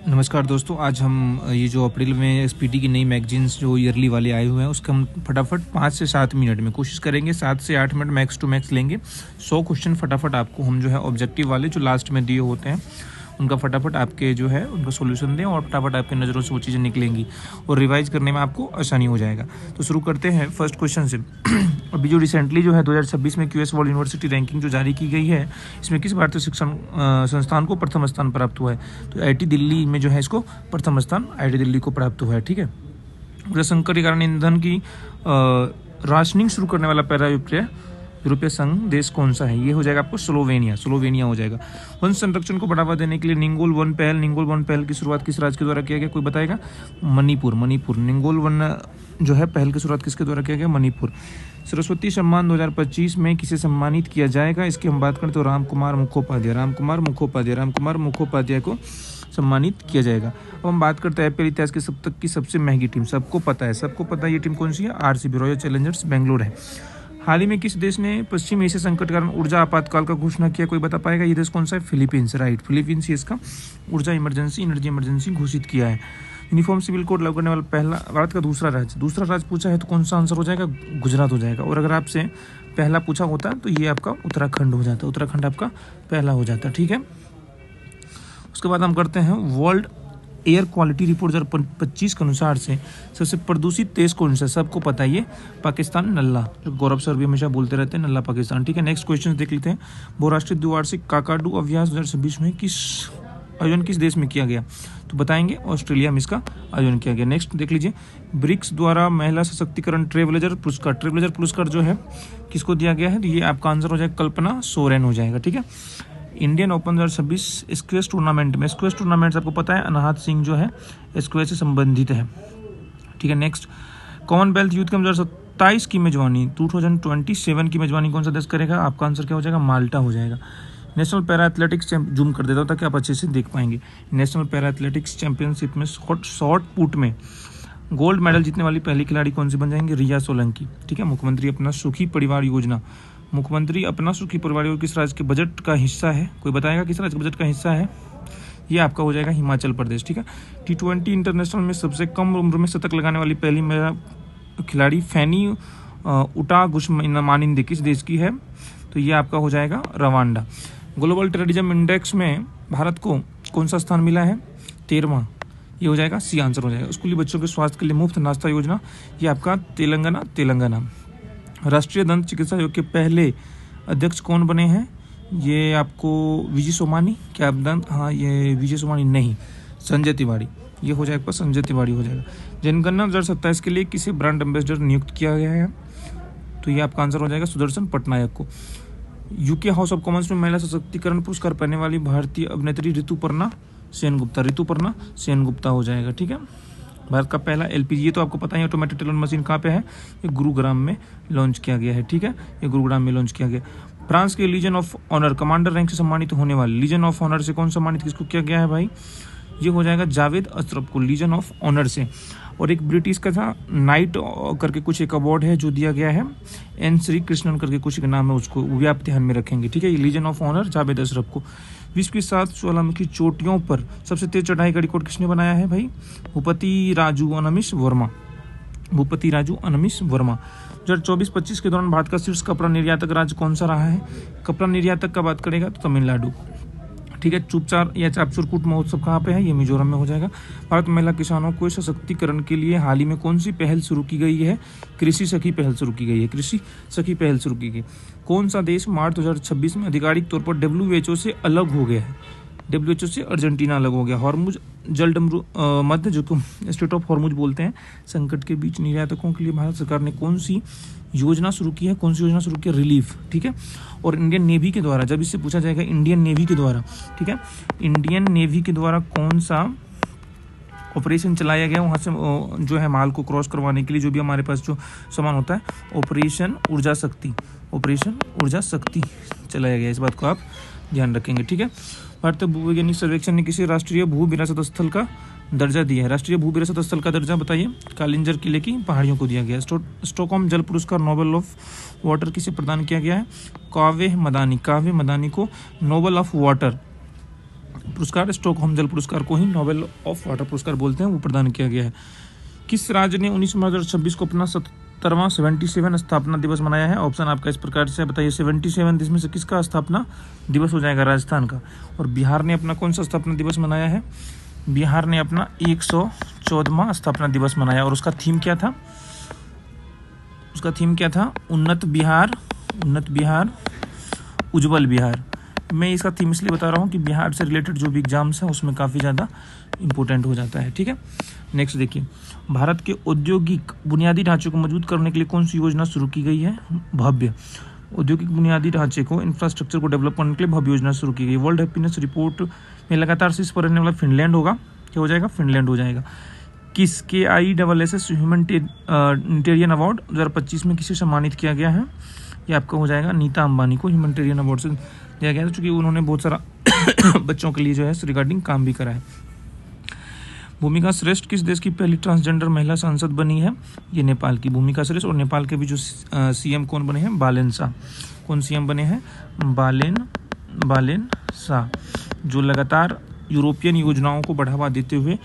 नमस्कार दोस्तों, आज हम ये जो अप्रैल में एसपीटी की नई मैगजीन्स जो ईयरली वाले आए हुए हैं उसका हम फटाफट 5 से 7 मिनट में कोशिश करेंगे। 7 से 8 मिनट मैक्स टू मैक्स लेंगे। 100 क्वेश्चन फटाफट आपको हम जो है ऑब्जेक्टिव वाले जो लास्ट में दिए होते हैं उनका फटाफट आपके जो है उनका सॉल्यूशन दें और फटाफट आपकी नज़रों से वो चीज़ें निकलेंगी और रिवाइज करने में आपको आसानी हो जाएगा। तो शुरू करते हैं फर्स्ट क्वेश्चन से। अभी जो रिसेंटली जो है 2026 में क्यूएस वर्ल्ड यूनिवर्सिटी रैंकिंग जो जारी की गई है, इसमें किस भारतीय शिक्षण संस्थान को प्रथम स्थान प्राप्त हुआ है? तो आईआईटी दिल्ली में जो है इसको प्रथम स्थान आईआईटी दिल्ली को प्राप्त हुआ है। ठीक है। संकरीकरण ईंधन की राशनिंग शुरू करने वाला पहला यूरोपीय संघ देश कौन सा है? ये हो जाएगा आपको स्लोवेनिया हो जाएगा। वन संरक्षण को बढ़ावा देने के लिए निंगोल वन पहल की शुरुआत किस राज्य के द्वारा किया गया? कोई बताएगा? मणिपुर। निंगोल वन जो है पहल की शुरुआत किसके द्वारा किया गया? मणिपुर। सरस्वती सम्मान 2025 में किसे सम्मानित किया जाएगा? इसकी हम बात करें तो रामकुमार मुखोपाध्याय को सम्मानित किया जाएगा। अब हम बात करते हैं आईपीएल इतिहास के सब तक की सबसे महंगी टीम। सबको पता है ये टीम कौन सी है? आरसीबी, रॉयल चैलेंजर्स बेंगलोर है। हाल ही में किस देश ने पश्चिम एशिया संकट के कारण ऊर्जा आपातकाल का घोषणा किया? कोई बता पाएगा? ये देश कौन सा है? फिलीपींस। राइट, फिलीपींस इसका ऊर्जा एनर्जी इमरजेंसी घोषित किया है। यूनिफॉर्म सिविल कोड लागू करने वाला पहला भारत का दूसरा राज्य पूछा है तो कौन सा आंसर हो जाएगा? गुजरात हो जाएगा। और अगर आपसे पहला पूछा होता तो ये आपका उत्तराखंड हो जाता। उत्तराखंड आपका पहला हो जाता। ठीक है। उसके बाद हम करते हैं वर्ल्ड एयर क्वालिटी रिपोर्ट 2025 के अनुसार से सबसे प्रदूषित देश कौन सा? सबको पता है ये पाकिस्तान, नल्ला, जो गौरव सर भी हमेशा बोलते रहते हैं, नल्ला पाकिस्तान। ठीक है। नेक्स्ट क्वेश्चन देख लेते हैं। बहुराष्ट्रीय द्विवार्षिक काकाडू अभ्यास 2026 में आयोजन किस देश में किया गया? तो बताएंगे ऑस्ट्रेलिया में इसका आयोजन किया गया। नेक्स्ट देख लीजिए, ब्रिक्स द्वारा महिला सशक्तिकरण ट्रेवलेजर पुरस्कार जो है किसको दिया गया है? तो ये आपका आंसर हो जाएगा कल्पना सोरेन हो जाएगा। ठीक है। इंडियन ओपन 2026 स्क्वैश टूर्नामेंट आपको पता है अनाहत सिंह जो है स्क्वैश से संबंधित है। ठीक है। नेक्स्ट, कॉमनवेल्थ यूथ गेम 2027 की मेजबानी 2027 की मेजबानी कौन सा देश करेगा? आपका आंसर क्या हो जाएगा? माल्टा हो जाएगा। नेशनल पैरा एथलेटिक्स जूम कर देता हूँ ताकि आप अच्छे से देख पाएंगे। नेशनल पैरा एथलेटिक्स चैंपियनशिप में शॉर्ट पुट में गोल्ड मेडल जीतने वाली पहली खिलाड़ी कौन सी बन जाएंगे? रिया सोलंकी। ठीक है। मुख्यमंत्री अपना सुखी परिवार योजना किस राज्य के बजट का हिस्सा है? कोई बताएगा किस राज्य के बजट का हिस्सा है? ये आपका हो जाएगा हिमाचल प्रदेश। ठीक है। T20 इंटरनेशनल में सबसे कम उम्र में शतक लगाने वाली पहली महिला खिलाड़ी फैनी उटागुशमानिंदे किस देश की है? तो ये आपका हो जाएगा रवांडा। ग्लोबल टेररिज्म इंडेक्स में भारत को कौन सा स्थान मिला है? 13वां। ये हो जाएगा सी आंसर हो जाएगा। स्कूली बच्चों के स्वास्थ्य के लिए मुफ्त नाश्ता योजना, ये आपका तेलंगाना। राष्ट्रीय दंत चिकित्सा आयोग के पहले अध्यक्ष कौन बने हैं? ये आपको विजय सोमानी। क्या आप दंत? हाँ, ये विजय सोमानी नहीं, संजय तिवारी। ये हो जाएगा संजय तिवारी हो जाएगा। जनगणना 2027 के लिए किसे ब्रांड एम्बेसडर नियुक्त किया गया है? तो ये आपका आंसर हो जाएगा सुदर्शन पटनायक को। यूके हाउस ऑफ कॉमन्स में महिला सशक्तिकरण पुरस्कार पाने वाली भारतीय अभिनेत्री ऋतुपर्णा सेन गुप्ता हो जाएगा। ठीक है। भारत का पहला एलपीजी, ये तो आपको पता ही, ऑटोमेटेड टेलर मशीन कहाँ पे है? ये गुरुग्राम में लॉन्च किया गया है। ठीक है। ये गुरुग्राम में लॉन्च किया गया। फ्रांस के Legion of Honour commander rank से सम्मानित होने वाले लीजन ऑफ ऑनर से कौन सम्मानित किसको किया गया है भाई? ये हो जाएगा जावेद अशरफ को लीजन ऑफ ऑनर से। और एक ब्रिटिश का था नाइट करके कुछ एक अवार्ड है जो दिया गया है, एन श्री कृष्णन करके कुछ एक नाम है, उसको भी आप ध्यान में रखेंगे। ठीक है। ये Legion of Honour Javed Ashraf को। विश्व की 7 ज्वालामुखी चोटियों पर सबसे तेज चढ़ाई का रिकॉर्ड किसने बनाया है भाई? भूपति राजू अनमिश वर्मा। 2024-25 के दौरान भारत का शीर्ष कपड़ा निर्यातक राज्य कौन सा रहा है? कपड़ा निर्यातक का बात करेगा तो तमिलनाडु। ठीक है। चुपचार या चापचुरकूट महोत्सव कहाँ पे है? ये मिजोरम में हो जाएगा। भारत महिला किसानों को सशक्तिकरण के लिए हाल ही में कौन सी पहल शुरू की गई है? कृषि सखी पहल शुरू की गई। कौन सा देश मार्च 2026 में आधिकारिक तौर पर WHO से अलग हो गया है? WHO से अर्जेंटीना अलग हो गया। हॉर्मुज मध्य जो स्टेट ऑफ हॉर्मुज बोलते हैं, संकट के बीच निर्यातकों के लिए भारत सरकार ने कौन सी योजना शुरू की है? रिलीफ। ठीक है। और इंडियन नेवी के द्वारा, जब इससे पूछा जाएगा इंडियन नेवी के द्वारा, ठीक है, इंडियन नेवी के द्वारा कौन सा ऑपरेशन चलाया गया वहाँ से जो है माल को क्रॉस करवाने के लिए जो भी हमारे पास जो सामान होता है, ऑपरेशन ऊर्जा शक्ति चलाया गया। इस बात को आप ध्यान रखेंगे। ठीक है। भारतीय भूवैज्ञानिक सर्वेक्षण ने किसी राष्ट्रीय भू विरासत स्थल का दर्जा दिया है? राष्ट्रीय भू विरासत स्थल का दर्जा बताइए। कालिंजर किले की पहाड़ियों को दिया गया है। स्टॉकहोम जल पुरस्कार नोबेल ऑफ वाटर किसे प्रदान किया गया है? काव्य मदानी को नोबेल ऑफ वाटर पुरस्कार स्टॉकहोम जल पुरस्कार को ही नोबेल ऑफ वाटर पुरस्कार बोलते हैं, वो प्रदान किया गया है। किस राज्य ने 19 मार्च 2026 को अपना 77वां स्थापना दिवस मनाया है? ऑप्शन आपका इस प्रकार से बताइए। 77 इसमें से किसका स्थापना दिवस हो जाएगा? राजस्थान का। और बिहार ने अपना कौन सा स्थापना दिवस मनाया है? बिहार ने अपना 114वां स्थापना दिवस मनाया। और उसका थीम क्या था? उसका थीम क्या था? उन्नत बिहार, उज्जवल बिहार। मैं इसका थीम इसलिए बता रहा हूँ कि बिहार से रिलेटेड जो भी एग्जाम्स हैं उसमें काफ़ी ज़्यादा इंपॉर्टेंट हो जाता है। ठीक है, नेक्स्ट देखिए, भारत के औद्योगिक बुनियादी ढांचे को मजबूत करने के लिए कौन सी योजना शुरू की गई है? भव्य। औद्योगिक बुनियादी ढांचे को, इंफ्रास्ट्रक्चर को डेवलप करने के लिए भव्य योजना शुरू की गई। वर्ल्ड हैप्पीनेस रिपोर्ट में लगातार शीर्ष पर रहने वाला फिनलैंड होगा। क्या हो जाएगा? फिनलैंड हो जाएगा। किस KISS ह्यूमैनिटेरियन अवार्ड 2025 में किसे सम्मानित किया गया है? ये आपका हो जाएगा नीता अंबानी को ह्यूमैनिटेरियन अवार्ड से दिया गया था, क्योंकि उन्होंने बहुत सारा बच्चों के लिए जो है रिगार्डिंग काम भी करा है। भूमिका श्रेष्ठ किस देश की पहली ट्रांसजेंडर महिला सांसद बनी है? ये नेपाल की भूमिका श्रेष्ठ। और नेपाल के भी जो CM कौन बने हैं? बालेन शाह। कौन CM बने हैं? बालेन शाह, जो लगातार यूरोपियन योजनाओं को बढ़ावा देते हुए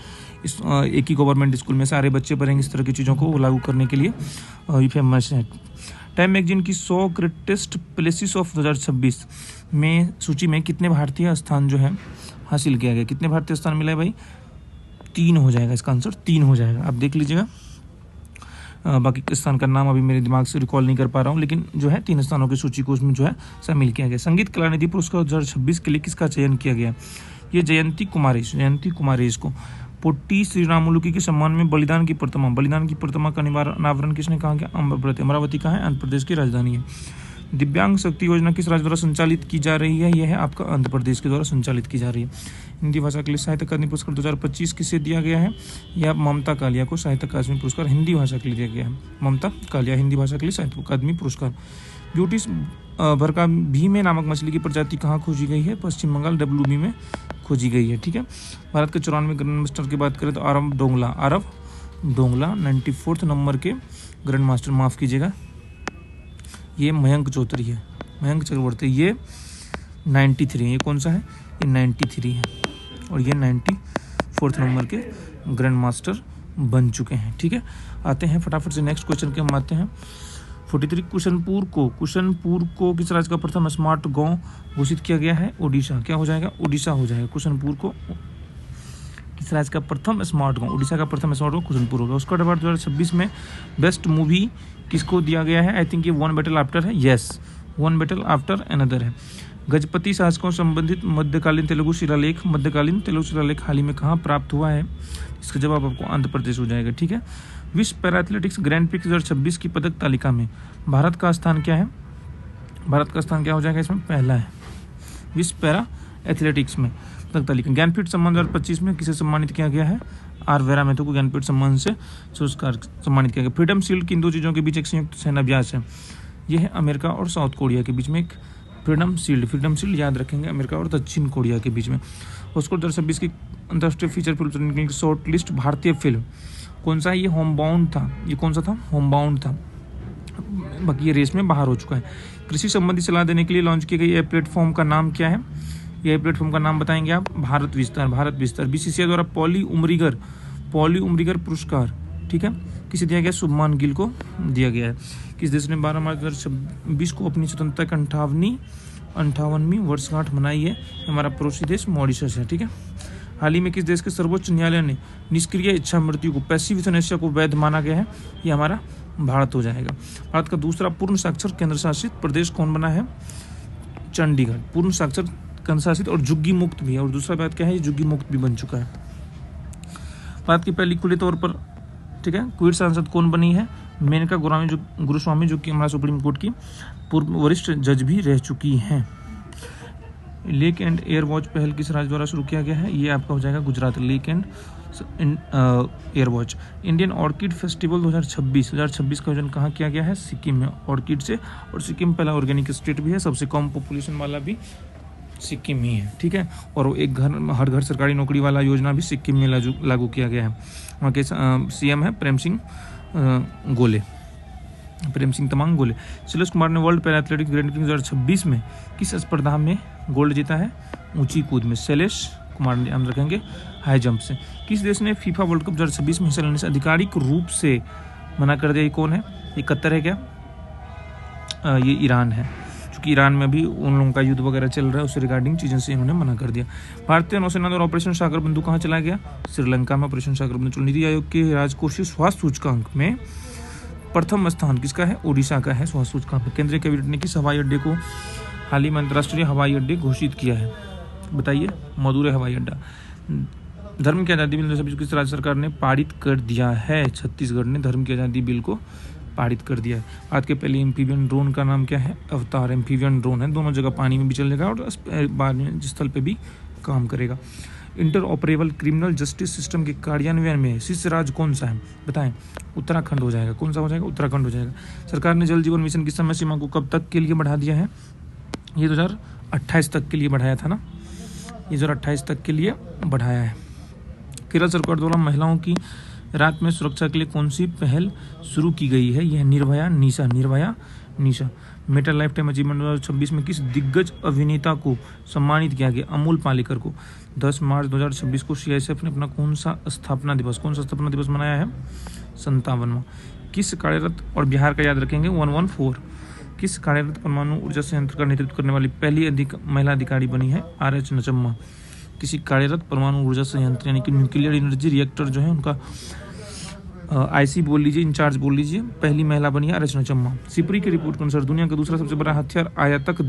इस एक ही गवर्नमेंट स्कूल में सारे बच्चे पढ़ेंगे, इस तरह की चीज़ों को लागू करने के लिए फेमस है। टाइम मैगजीन की 100 ग्रेटेस्ट प्लेसेस ऑफ 2026 में सूची में कितने भारतीय स्थान जो है हासिल किया गया? कितने भारतीय स्थान मिला है भाई? 3 हो जाएगा, इसका आंसर 3 हो जाएगा। आप देख लीजिएगा, बाकी स्थान का नाम अभी मेरे दिमाग से रिकॉल नहीं कर पा रहा हूँ, लेकिन जो है 3 स्थानों की सूची को उसमें जो है शामिल किया गया। संगीत कलानिधि पुरस्कार 2026 के लिए किसका चयन किया गया? ये जयंती कुमारेश को। पोट्टी श्रीरामुलु के सम्मान में बलिदान की प्रतिमा का अनावरण किसने कहा? कि अमरावती का है, आंध्र प्रदेश की राजधानी है। दिव्यांग शक्ति योजना किस राज्य द्वारा संचालित की जा रही है? यह है आपका आंध्र प्रदेश के द्वारा संचालित की जा रही है। हिंदी भाषा के लिए साहित्य अकादमी पुरस्कार 2025 किसे दिया गया है? यह ममता कालिया को साहित्य अकादमी पुरस्कार हिंदी भाषा के लिए दिया गया है। ममता कालिया, हिंदी भाषा के लिए साहित्य अकादमी पुरस्कार। ब्यूटी भरका भीमे नामक मछली की प्रजाति कहाँ खोजी गई है? पश्चिम बंगाल WB में खोजी गई है। ठीक है, भारत के 94 ग्रैंड मास्टर की बात करें तो आरव डोंगला 94 नंबर के ग्रैंड मास्टर, माफ़ कीजिएगा, ये मयंक चौधरी है, मयंक चक्रवर्ती, ये 93 है। ये कौन सा है? ये 93 है, और ये 94 नंबर के ग्रैंड मास्टर बन चुके हैं। ठीक है, आते हैं फटाफट से नेक्स्ट क्वेश्चन के हम आते हैं। 43 कुशनपुर को किस राज्य का प्रथम स्मार्ट गांव घोषित किया गया है? ओडिशा। क्या हो जाएगा? ओडिशा हो जाएगा। कुशनपुर को किस राज्य का प्रथम स्मार्ट गांव? ओडिशा का प्रथम स्मार्ट गांव कुशनपुर होगा। ऑस्कर अवार्ड 2026 में बेस्ट मूवी किसको दिया गया है? आई थिंक ये वन बैटल आफ्टर है। Yes, one battle after another है। गजपति शासकों संबंधित मध्यकालीन तेलुगु शिलालेख हाल ही में कहाँ प्राप्त हुआ है? इसका जवाब आपको आंध्र प्रदेश हो जाएगा। ठीक है, विश्व पैरा एथलेटिक्स ग्रैंड प्रिक्स 2026 की पदक तालिका में भारत का स्थान क्या है? भारत का स्थान क्या हो जाएगा? इसमें पहला है विश्व पैरा एथलेटिक्स में पदक तालिका। ज्ञानपीठ सम्मान 2025 में किसे सम्मानित किया गया है? R वेरा मेहतो को ज्ञानपीठ सम्मान से पुरस्कार सम्मानित किया गया। फ्रीडम शील्ड किन दो चीज़ों के बीच एक संयुक्त सेना अभ्यास है? यह है अमेरिका और साउथ कोरिया के बीच में एक फ्रीडम शील्ड याद रखेंगे, अमेरिका और दक्षिण कोरिया के बीच में। ऑस्कर 2026 की अंतर्राष्ट्रीय फीचर फिल्म की शॉर्ट लिस्ट भारतीय फिल्म कौन सा है? ये होमबाउंड था। ये कौन सा था? होमबाउंड था, बाकी ये रेस में बाहर हो चुका है। कृषि संबंधी सलाह देने के लिए लॉन्च की गई ये प्लेटफॉर्म का नाम क्या है? यह प्लेटफॉर्म का नाम बताएंगे आप? भारत विस्तार। BCCI द्वारा पॉली उमरीगर पुरस्कार, ठीक है, किसे दिया गया? शुभमान गिल को दिया गया है। किस देश ने 12 मार्च 2026 को अपनी स्वतंत्रता की 58वीं वर्षगांठ मनाई है? हमारा पड़ोसी देश मॉरिशस है। ठीक है, हाल ही में किस देश के सर्वोच्च न्यायालय ने निष्क्रिय इच्छा मृत्यु को, पैसिव यूथनेसिया को वैध माना गया है? ये हमारा भारत हो जाएगा। भारत का दूसरा पूर्ण साक्षर केंद्र शासित प्रदेश कौन बना है? चंडीगढ़। पूर्ण साक्षर केंद्र शासित और झुग्गी मुक्त भी है। और दूसरा बात क्या है? ये झुग्गी मुक्त भी बन चुका है। भारत की पहली खुले तौर पर, ठीक है, क्वीर सांसद कौन बनी है? मेनका गुरुस्वामी, जो कि हमारा सुप्रीम कोर्ट की पूर्व वरिष्ठ जज भी रह चुकी हैं। लेक एंड एयर वॉच पहल किस राज्य द्वारा शुरू किया गया है? ये आपका हो जाएगा Gujarat. Lake and air watch. Indian orchid festival 2026 का आयोजन कहाँ किया गया है? सिक्किम में, ऑर्किड से। और सिक्किम पहला ऑर्गेनिक स्टेट भी है, सबसे कम पॉपुलेशन वाला भी सिक्किम ही है। ठीक है, और हर घर सरकारी नौकरी वाला योजना भी सिक्किम में लागू किया गया है। वहाँ के CM है प्रेम सिंह तमांग गोले। शैलेश कुमार ने world para athletics grand prix 2026 में किस स्पर्धा में गोल्ड जीता है? ऊंची कूद में। शैलेश कुमार नाम रखेंगे हाई जंप से। किस देश ने फीफा वर्ल्ड कप 2026 में हिस्सा लेने से आधिकारिक रूप से मना कर दिया? ये कौन है? ये कतर है क्या? ये ईरान है, क्योंकि ईरान में भी उन लोगों का युद्ध वगैरह चल रहा है, उससे रिगार्डिंग चीज़ों से इन्होंने मना कर दिया। भारतीय नौसेना द्वारा ऑपरेशन सागर बंधु कहाँ चलाया गया? श्रीलंका में ऑपरेशन सागर बंधु। नीति आयोग के राजकोषीय स्वास्थ्य सूचकांक में प्रथम स्थान किसका है? ओडिशा का है स्वास्थ्य सूचकांक में। केंद्रीय कैबिनेट ने किस हवाई अड्डे को हाल ही में अंतर्राष्ट्रीय हवाई अड्डे घोषित किया है? बताइए। मदुरै हवाई अड्डा। धर्म की आज़ादी बिल 2026 किस राज्य सरकार ने पारित कर दिया है? छत्तीसगढ़ ने धर्म की आज़ादी बिल को पारित कर दिया है। आज के पहले एम्फीबियन ड्रोन का नाम क्या है? अवतार एम्फीबियन ड्रोन है, दोनों जगह पानी में भी चलेगा और बाद में स्थल पे भी काम करेगा। Inter operable criminal justice system के कार्यान्वयन में शीर्ष राज्य कौन सा है? बताएं। उत्तराखंड हो जाएगा। कौन सा हो जाएगा? उत्तराखंड हो जाएगा। सरकार ने जल जीवन मिशन की समय सीमा को कब तक के लिए बढ़ा दिया है? ये 2028 तक के लिए बढ़ाया था ना, ये 2028 तक के लिए बढ़ाया है। केरल सरकार द्वारा महिलाओं की रात में सुरक्षा के लिए कौन सी पहल शुरू की गई है? यह निर्भया निशा। निर्भया निशा। मेटा लाइफ टाइम अचीवमेंट 2026 में किस दिग्गज अभिनेता को सम्मानित किया गया? अमोल पालेकर को। 10 मार्च 2026 को सीआईएसएफ ने अपना कौन सा स्थापना दिवस मनाया है? 57वां। किस कार्यरत, और बिहार का याद रखेंगे 114, किस कार्यरत परमाणु ऊर्जा संयंत्र का नेतृत्व करने वाली पहली महिला अधिकारी बनी है? RH नचम्मा। किसी कार्यरत परमाणु ऊर्जा संयंत्र यानी कि न्यूक्लियर एनर्जी रिएक्टर जो है उनका IC बोल लीजिए, इंचार्ज बोल लीजिए, पहली महिला बनी है RH नचम्मा। सिपरी की रिपोर्ट के अनुसार दुनिया का दूसरा सबसे बड़ा हथियार आयातक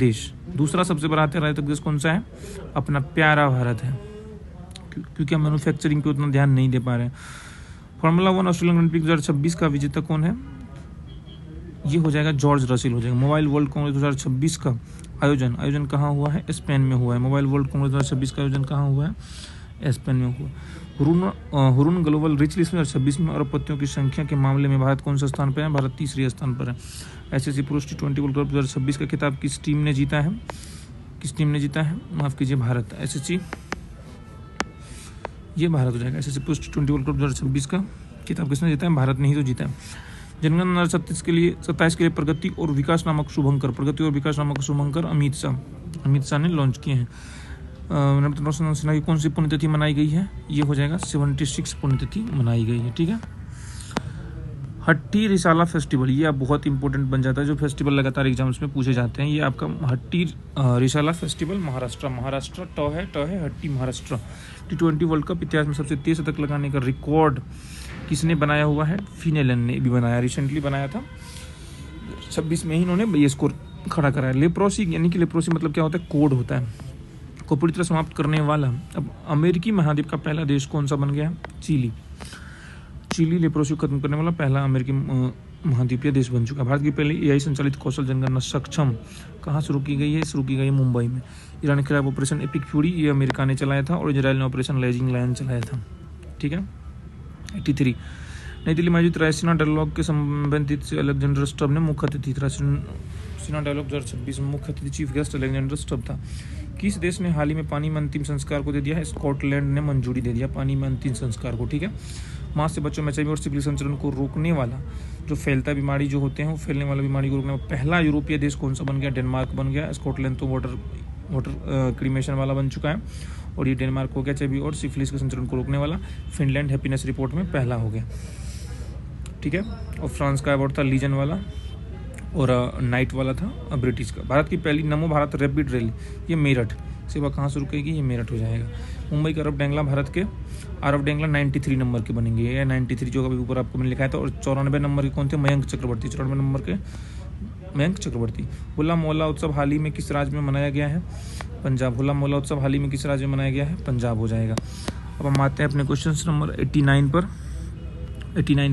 देश कौन सा है? अपना प्यारा भारत है, क्योंकि हम मैन्युफैक्चरिंग पे उतना ध्यान नहीं दे पा रहे हैं। फॉर्मूला 1 ऑस्ट्रेलियन ओलंपिक 2026 का विजेता कौन है? ये हो जाएगा जॉर्ज रसेल हो जाएगा। मोबाइल वर्ल्ड कांग्रेस 2026 का आयोजन कहाँ हुआ है? स्पेन में हुआ है। मोबाइल वर्ल्ड कांग्रेस 2026 का आयोजन कहाँ हुआ है? स्पेन में हुआ। हुरून ग्लोबल रिच लिस्ट 2026 में अरबपतियों की संख्या के मामले में भारत कौन सा स्थान पर है? भारत तीसरे स्थान पर है। ICC पुरुष T20 वर्ल्ड कप 2026 का खिताब किस टीम ने जीता है? माफ कीजिए, भारत। ICC ये भारत हो जाएगा। ICC पुरुष T20 वर्ल्ड कप 2026 का खिताब किसने जीता है? भारत ने ही तो जीता है। जनगणना 27 के लिए प्रगति और विकास नामक शुभंकर अमित शाह ने लॉन्च किए हैं। नर्मदा सिन्हा की कौन सी पुण्यतिथि मनाई गई है? ये हो जाएगा 76 पुण्यतिथि मनाई गई है। ठीक है। हट्टी रिसाला फेस्टिवल, ये आप बहुत इंपॉर्टेंट बन जाता है, जो फेस्टिवल लगातार एग्जाम्स में पूछे जाते हैं। ये आपका हट्टी रिसाला फेस्टिवल महाराष्ट्र ट है हट्टी महाराष्ट्र। T20 वर्ल्ड कप इतिहास में सबसे तेज शतक लगाने का रिकॉर्ड किसने बनाया हुआ है? फिनेलन ने भी बनाया, रिसेंटली बनाया था 26 में ही इन्होंने ये स्कोर खड़ा कराया। लेप्रोसी यानी कि लेप्रोसी मतलब क्या होता है? कोड होता है, को पूरी तरह समाप्त करने वाला। अब अमेरिकी महाद्वीप का पहला देश कौन सा बन गया? चिली लेप्रोसी को खत्म करने वाला पहला अमेरिकी महाद्वीपीय देश बन चुका है। भारत की पहली AI संचालित कौशल जनगणना सक्षम कहाँ शुरू की गई है? मुंबई में। ईरान के खिलाफ ऑपरेशन एपिक फ्यूरी ये अमेरिका ने चलाया था और इजराइल ने ऑपरेशन लेजिंग लायन चलाया था। ठीक है। 83 नई दिल्ली में आयोजित रायसीना डायलॉग के संबंधित से अलेक्जेंडर स्टब ने मुख्य अतिथि। रायसीना डायलॉग 2026 में मुख्य अतिथि चीफ गेस्ट अलेक्जेंडर स्टब था। किस देश ने हाल ही में पानी में अंतिम संस्कार को दे दिया है? स्कॉटलैंड ने मंजूरी दे दिया पानी में अंतिम संस्कार को। ठीक है। मां से बच्चों में HIV और सिफिलिस संचरण को रोकने वाला, जो फैलता बीमारी जो होते हैं वो फैलने वाला बीमारी को रोकने वाला पहला यूरोपीय देश कौन सा बन गया? डेनमार्क बन गया। स्कॉटलैंड तो वाटर क्रीमेशन वाला बन चुका है और ये डेनमार्क हो गया HIV और सिफिलिस के संचरण को रोकने वाला। फिनलैंड हैप्पीनेस रिपोर्ट में पहला हो गया। ठीक है। और फ्रांस का अवार्ड था लीजन वाला और नाइट वाला था ब्रिटिश का। भारत की पहली नमो भारत रैपिड रेल ये मेरठ सेवा कहाँ शुरू करेगी? ये मेरठ हो जाएगा। मुंबई के आरव डेंगला भारत के 93 नंबर के बनेंगे। ये 93 जो अभी ऊपर आपको मैंने लिखा है था। और 94 नंबर के कौन थे? मयंक चक्रवर्ती। 94 नंबर के मयंक चक्रवर्ती। होला मोहल्ला उत्सव हाल ही में किस राज्य में मनाया गया है? पंजाब। होला मोहल्ला उत्सव हाल ही में किस राज्य में मनाया गया है? पंजाब हो जाएगा। अब हम आते हैं अपने क्वेश्चन नंबर 89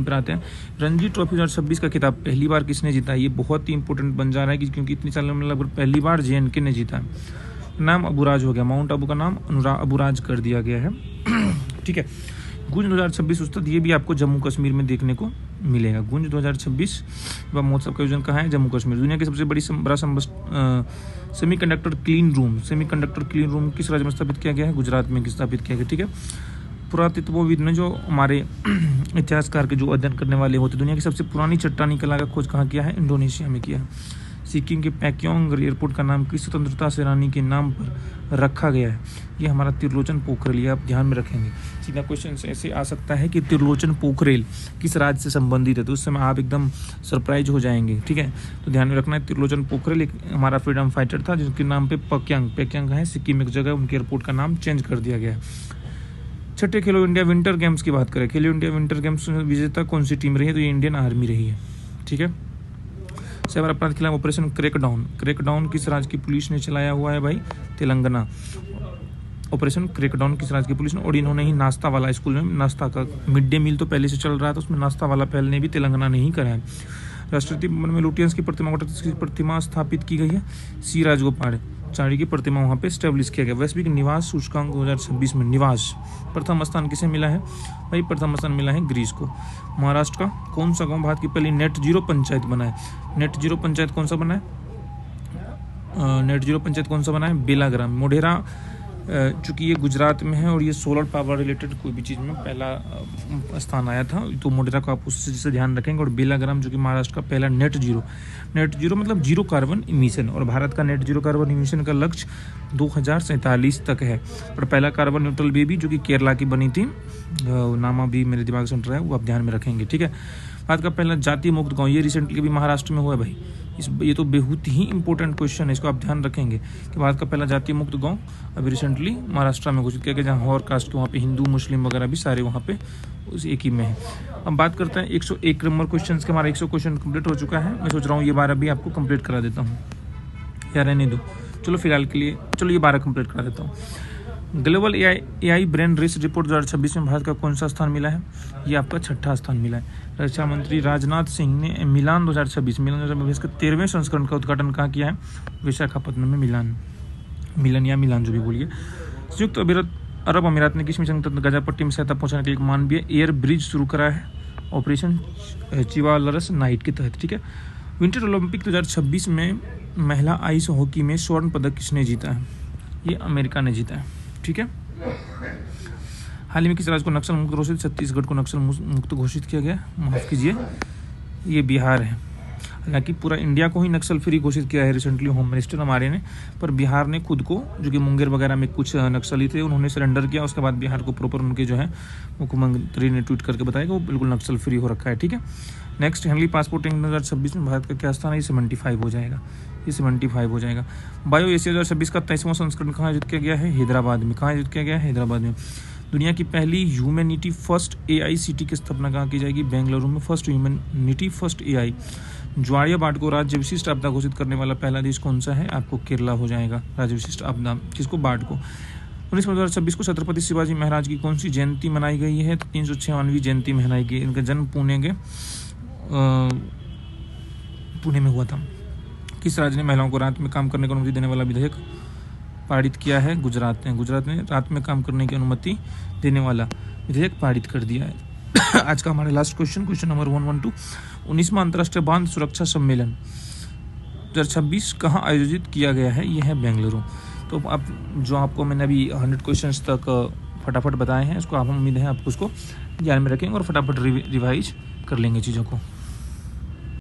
पर आते हैं। रणजी ट्रॉफी 2026 का खिताब पहली बार किसने जीता? ये बहुत ही इंपॉर्टेंट बन जा रहा है क्योंकि इतनी सालों में लगभग पहली बार JNK ने जीता है। नाम अबुराज हो गया, माउंट आबू का नाम अबुराज कर दिया गया है। ठीक है। गुंज 2026 उस्ताद ये भी आपको जम्मू कश्मीर में देखने को मिलेगा। गुंज 2026 युवा महोत्सव का आयोजन कहाँ है? जम्मू कश्मीर। दुनिया की सबसे बड़ी सेमीकंडक्टर क्लीन रूम किस राज्य में स्थापित किया गया है? गुजरात में स्थापित किया गया। ठीक है। पुरातत्वविद ने जो हमारे इतिहासकार के जो अध्ययन करने वाले होते, दुनिया की सबसे पुरानी चट्टानी कला का खोज कहाँ किया है? इंडोनेशिया में किया है। सिक्किम के पैक्योंग एयरपोर्ट का नाम किस स्वतंत्रता सेनानी के नाम पर रखा गया है? ये हमारा त्रिलोचन पोखरेल, ये आप ध्यान में रखेंगे। सीधा क्वेश्चन ऐसे आ सकता है कि त्रिलोचन पोखरेल किस राज्य से संबंधित है, तो उस समय आप एकदम सरप्राइज हो जाएंगे। ठीक है, तो ध्यान में रखना है त्रिलोचन पोखरेल एक हमारा फ्रीडम फाइटर था जिनके नाम पे पैक्यांग है सिक्किम एक जगह, उनके एयरपोर्ट का नाम चेंज कर दिया गया है। छठे खेलो इंडिया विंटर गेम्स की बात करें, खेलो इंडिया विंटर गेम्स विजेता कौन सी टीम रही है? तो ये इंडियन आर्मी रही है। ठीक है, साइबर अपराध के खिलाफ ऑपरेशन क्रैकडाउन किस राज्य की पुलिस ने चलाया हुआ है भाई? तेलंगाना। ऑपरेशन क्रैकडाउन किस राज्य की पुलिस ने? और इन्होंने ही नाश्ता वाला स्कूल में नाश्ता का मिड डे मील तो पहले से चल रहा था, उसमें नाश्ता वाला पहले भी तेलंगाना ने ही करा है। राष्ट्रपति भवन में लुटियंस की प्रतिमा स्थापित की गई है? सी राजगोपालाचारी की प्रतिमा वहाँ पे स्टेब्लिश किया गया। वैश्विक निवास सूचकांक 2026 में निवास प्रथम स्थान किसे मिला है भाई? प्रथम स्थान मिला है ग्रीस को। महाराष्ट्र का कौन सा गांव भारत की पहली नेट जीरो पंचायत बना है? नेट जीरो पंचायत कौन सा बना है? बेलाग्राम। मोढेरा चूँकि ये गुजरात में है और ये सोलर पावर रिलेटेड कोई भी चीज़ में पहला स्थान आया था, तो मोढेरा को आप उससे ध्यान रखेंगे। और बेलाग्राम जो कि महाराष्ट्र का पहला नेट जीरो मतलब जीरो कार्बन इमिशन, और भारत का नेट जीरो कार्बन इमिशन का लक्ष्य 2047 तक है। और पहला कार्बन न्यूट्रल बेबी जो कि केरला की बनी थी, नाम अभी मेरे दिमाग से हट रहा है, वो आप ध्यान में रखेंगे। ठीक है, भारत का पहला जाति मुक्त गाँव, ये रिसेंटली भी महाराष्ट्र में हुआ है भाई। ये तो बेहद ही इंपॉर्टेंट क्वेश्चन है, इसको आप ध्यान रखेंगे कि भारत का पहला जाति मुक्त गांव अभी रिसेंटली महाराष्ट्र में घोषित किया गया, जहाँ और कास्ट के वहाँ पे हिंदू मुस्लिम वगैरह भी सारे वहाँ पे उस एक ही में है। अब बात करते हैं 101 नंबर क्वेश्चन के। हमारा 100 क्वेश्चन कंप्लीट हो चुका है। मैं सोच रहा हूँ ये 12 भी आपको कंप्लीट करा देता हूँ, या रहने दो, चलो फिलहाल के लिए ये 12 कंप्लीट करा देता हूँ। Global AI brain race report 2026 में भारत का कौन सा स्थान मिला है? ये आपका 6ठा स्थान मिला है। रक्षा मंत्री राजनाथ सिंह ने मिलान 2026 के 13वें संस्करण का उद्घाटन कहाँ किया है? विशाखापट्टनम में। मिलान जो भी बोलिए। संयुक्त अरब अमीरात ने किस मिशन के तहत गजापट्टी में सहायता पहुंचाने के लिए एक मानवीय एयर ब्रिज शुरू करा है? ऑपरेशन चिवालरस नाइट के तहत। ठीक है, विंटर ओलंपिक 2026 में महिला आइस हॉकी में स्वर्ण पदक किसने जीता है? ये अमेरिका ने जीता है। ठीक है, हाल ही में किस राज्य को नक्सल मुक्त घोषित? छत्तीसगढ़ को नक्सल मुक्त घोषित किया गया। माफ कीजिए, ये बिहार है। हालांकि पूरा इंडिया को ही नक्सल फ्री घोषित किया है रिसेंटली होम मिनिस्टर हमारे ने, पर बिहार ने खुद को, जो कि मुंगेर वगैरह में कुछ नक्सली थे, उन्होंने सरेंडर किया। उसके बाद बिहार को प्रॉपर उनके जो है मुख्यमंत्री ने ट्वीट करके बताया कि वो बिल्कुल नक्सल फ्री हो रखा है। ठीक है, नेक्स्ट हेनली पासपोर्ट 2026 में भारत का क्या स्थान है? ये 75 हो जाएगा। ये 75 हो जाएगा। बायो एशिया 2026 का 23वां संस्करण कहाँ आयोजित किया गया है? हैदराबाद में। कहाँ आयोजित किया गया है? हैदराबाद में। दुनिया की पहली ह्यूमैनिटी फर्स्ट एआई सिटी की स्थापना कहाँ की जाएगी? बेंगलुरु में। First humanity first AI. ज्वारिया बाढ़ को राज्य विशिष्ट आपदा घोषित करने वाला पहला देश कौन सा है? आपको केरला हो जाएगा राज्य विशिष्ट आपदा, किसको? बाढ़ को। 19 मई 2026 को छत्रपति शिवाजी महाराज की कौन सी जयंती मनाई गई है? 396वीं जयंती मनाई गई। इनका जन्म पुणे में हुआ था। किस राज्य ने महिलाओं को रात में काम करने की अनुमति देने वाला विधेयक पारित किया है? गुजरात ने रात में काम करने की अनुमति देने वाला विधेयक पारित कर दिया है। आज का हमारा लास्ट क्वेश्चन नंबर 112, 19वां अंतर्राष्ट्रीय बांध सुरक्षा सम्मेलन 2026 कहाँ आयोजित किया गया है? यह है बेंगलुरु। तो आप जो आपको मैंने अभी 100 क्वेश्चन तक फटाफट बताए हैं, इसको आप उम्मीद है आप उसको ध्यान में रखेंगे और फटाफट रिवाइज कर लेंगे चीज़ों को।